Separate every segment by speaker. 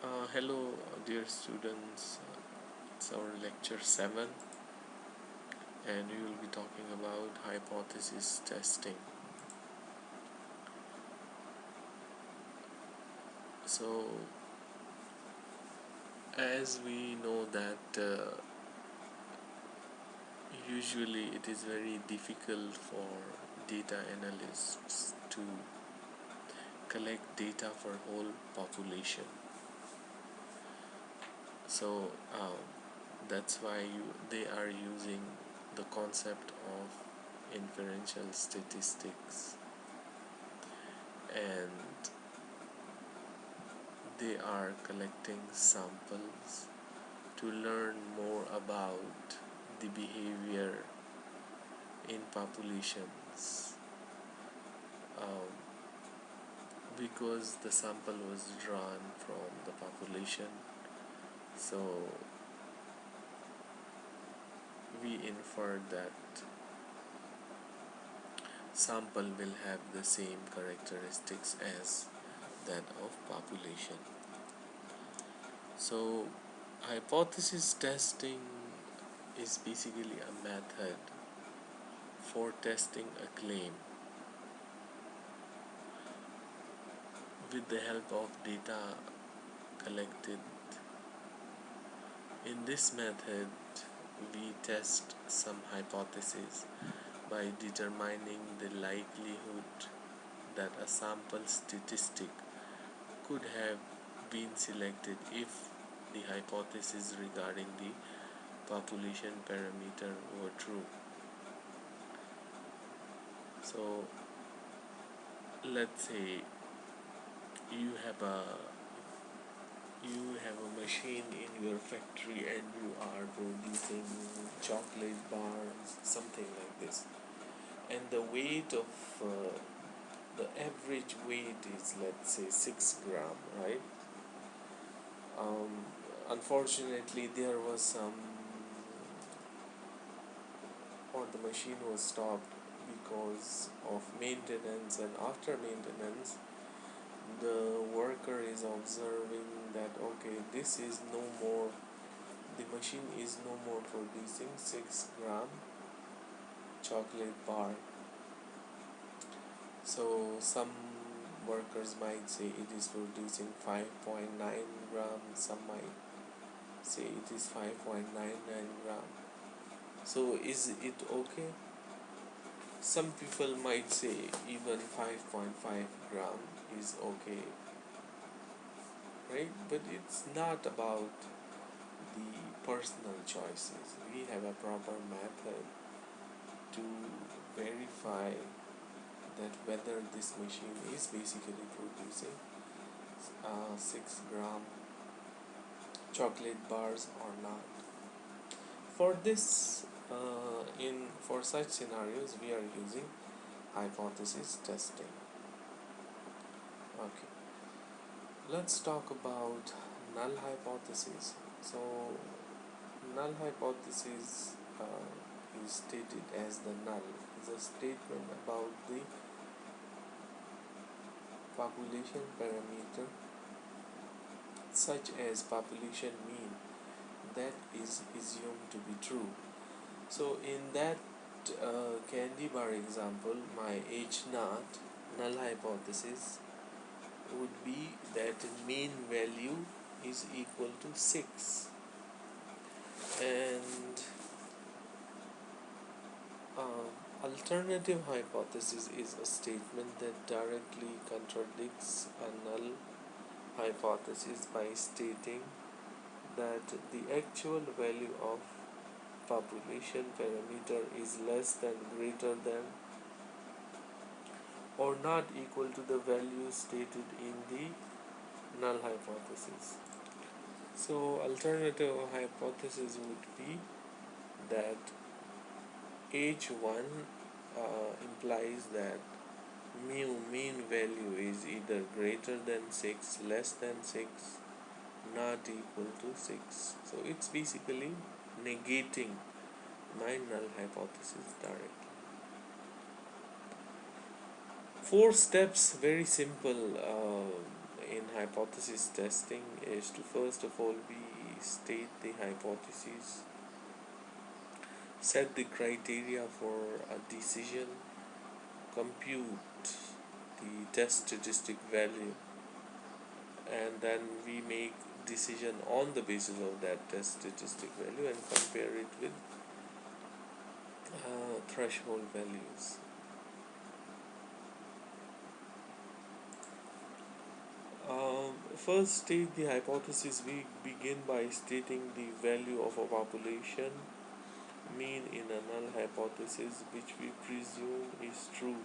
Speaker 1: Hello, dear students. It's our lecture 7, and we will be talking about hypothesis testing. So, as we know that usually it is very difficult for data analysts to collect data for whole population. So that's why they are using the concept of inferential statistics, and they are collecting samples to learn more about the behavior in populations, um, because the sample was drawn from the population. So we infer that sample will have the same characteristics as that of population. So hypothesis testing is basically a method for testing a claim with the help of data collected. In this method, we test some hypotheses by determining the likelihood that a sample statistic could have been selected if the hypothesis regarding the population parameter were true. So let's say you have a you have a machine in your factory and you are producing chocolate bars, something like this, and the weight of the average weight is, let's say, 6 gram, right? um, Unfortunately, there was some, or the machine was stopped because of maintenance, and after maintenance the worker is observing that, okay, this is no more, the machine is no more producing 6 gram chocolate bar. So some workers might say it is producing 5.9 grams, some might say it is 5.99 gram. So is it okay? Some people might say even 5.5 gram is okay, right? But it's not about the personal choices. We have a proper method to verify that whether this machine is basically producing 6 gram chocolate bars or not. For this, for such scenarios, we are using hypothesis testing. Okay, let's talk about null hypothesis. So null hypothesis is stated as the null is a statement about the population parameter, such as population mean, that is assumed to be true. So in that candy bar example, my H naught null hypothesis would be that mean value is equal to 6, and alternative hypothesis is a statement that directly contradicts a null hypothesis by stating that the actual value of population parameter is less than, greater than, or not equal to the value stated in the null hypothesis. So alternative hypothesis would be that H1 implies that mean value is either greater than 6, less than 6, not equal to 6. So it's basically negating my null hypothesis directly. 4 steps, very simple. in hypothesis testing is to first of all we state the hypothesis, set the criteria for a decision, compute the test statistic value, and then we make decision on the basis of that test statistic value and compare it with threshold values. First state the hypothesis. We begin by stating the value of a population mean in a null hypothesis which we presume is true.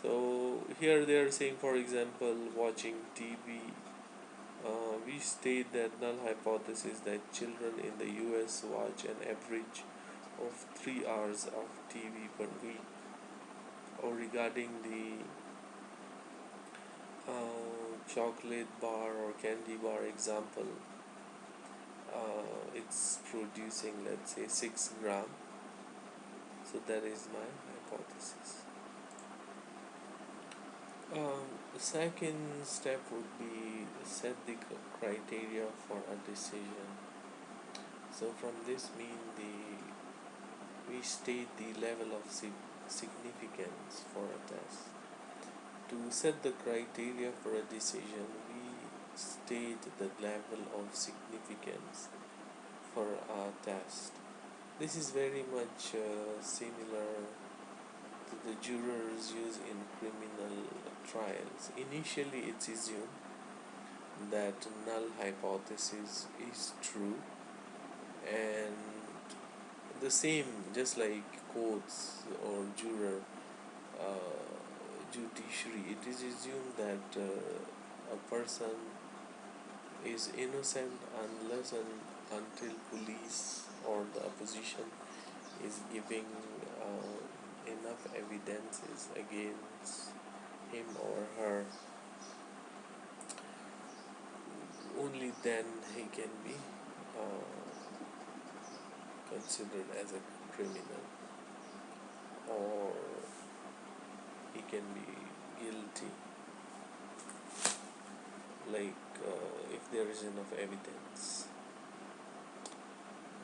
Speaker 1: So here they are saying, for example, watching TV. We state that null hypothesis that children in the US watch an average of 3 hours of TV per week. Or regarding the chocolate bar or candy bar example, it's producing, let's say, 6 gram. So that is my hypothesis. The second step would be set the criteria for a decision. So from this mean we state the level of significance for a test. To set the criteria for a decision, we state the level of significance for a test. This is very much similar to the jurors use in criminal trials. Initially, it's assumed that null hypothesis is true, and the same, just like courts or juror uh, judiciary, it is assumed that a person is innocent unless and until police or the opposition is giving enough evidences against him or her. Only then he can be considered as a criminal, or he can be guilty, like if there is enough evidence.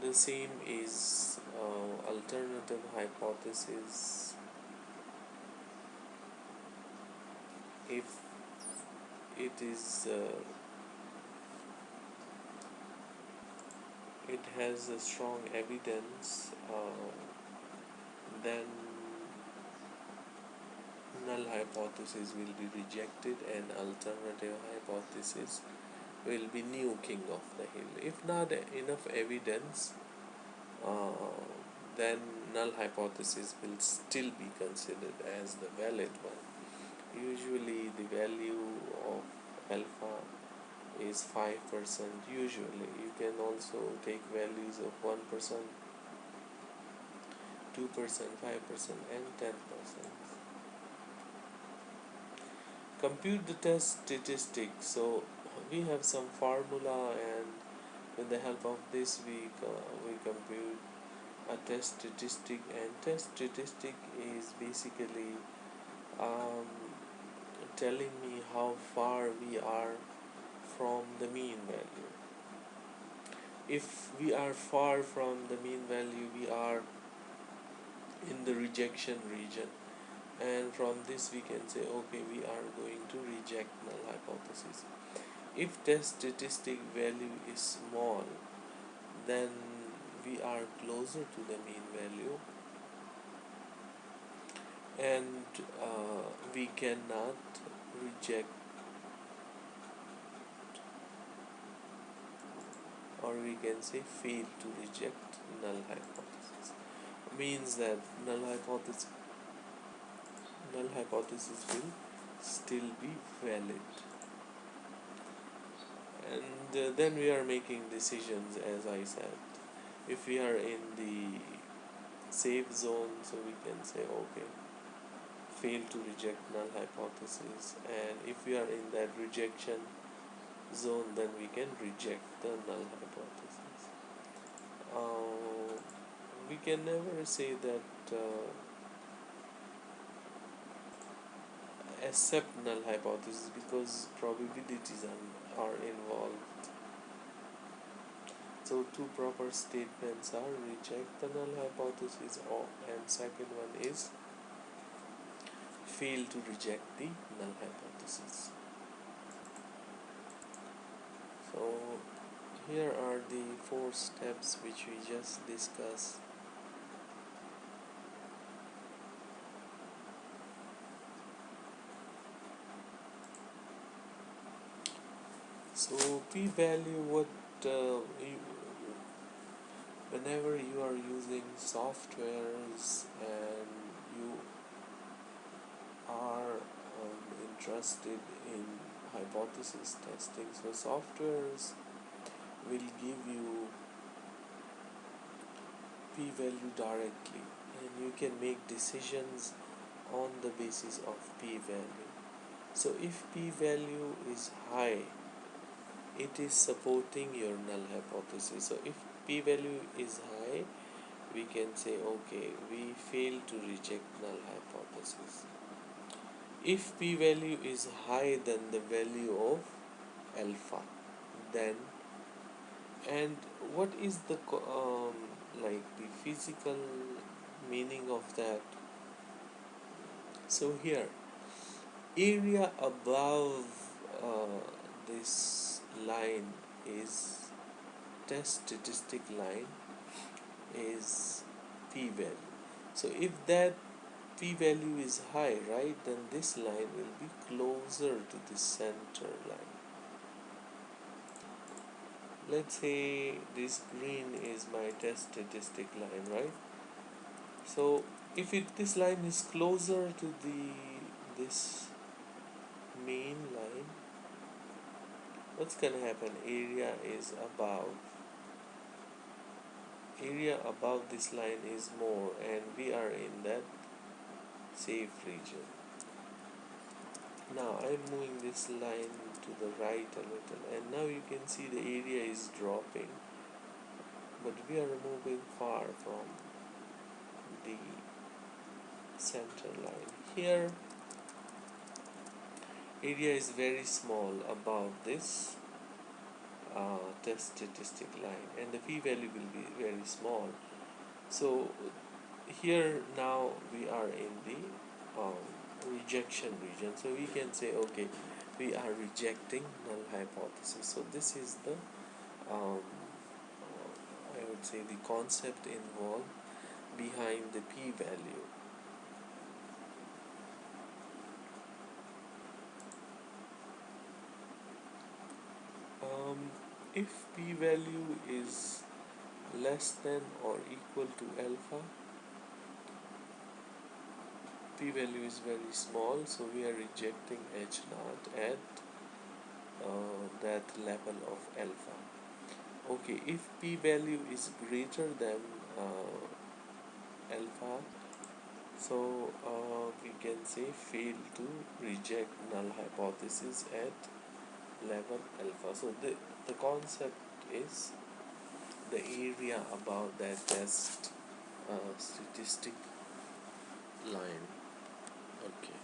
Speaker 1: The same is alternative hypothesis. If it is it has a strong evidence, then null hypothesis will be rejected and alternative hypothesis will be new king of the hill. If not enough evidence, uh, then null hypothesis will still be considered as the valid one. Usually the value of alpha is 5%. Usually you can also take values of 1%, 2%, 5%, and 10%. Compute the test statistics. So we have some formula, and with the help of this we compute a test statistic. And test statistic is basically um, telling me how far we are from the mean value. If we are far from the mean value, we are in the rejection region, and from this we can say, okay, we are going to reject null hypothesis. If test statistic value is small, then we are closer to the mean value, and we cannot reject, or we can say fail to reject null hypothesis. Means that null hypothesis will still be valid. And then we are making decisions, as I said. If we are in the safe zone, so we can say, okay, fail to reject null hypothesis, and if we are in that rejection zone, then we can reject the null hypothesis. We can never say that accept null hypothesis because probabilities are involved. So two proper statements are reject the null hypothesis, or and second one is fail to reject the null hypothesis. So here are the four steps which we just discussed. So p-value, whenever you are using softwares and you are interested in hypothesis testing, so softwares will give you p-value directly and you can make decisions on the basis of p-value. So if p-value is high, it is supporting your null hypothesis. So if p-value is high, we can say okay, we fail to reject null hypothesis. If p-value is higher than the value of alpha, then, and what is the like the physical meaning of that? So here, area above this line is test statistic line is p-value. So if that p-value is high, right, then this line will be closer to the center line. Let's say this green is my test statistic line, right? So if this line is closer to this main line, what's gonna happen? Area above this line is more, and we are in that safe region. Now I'm moving this line to the right a little, and now you can see the area is dropping, but we are moving far from the center line. Here area is very small above this test statistic line, and the p-value will be very small. So here now we are in the rejection region, so we can say okay, we are rejecting null hypothesis. So this is the I would say the concept involved behind the p-value. If p-value is less than or equal to alpha, p-value is very small, so we are rejecting h naught at that level of alpha. Okay, if p-value is greater than alpha, so we can say fail to reject null hypothesis at level alpha. So the concept is the area above that test statistic line. Okay.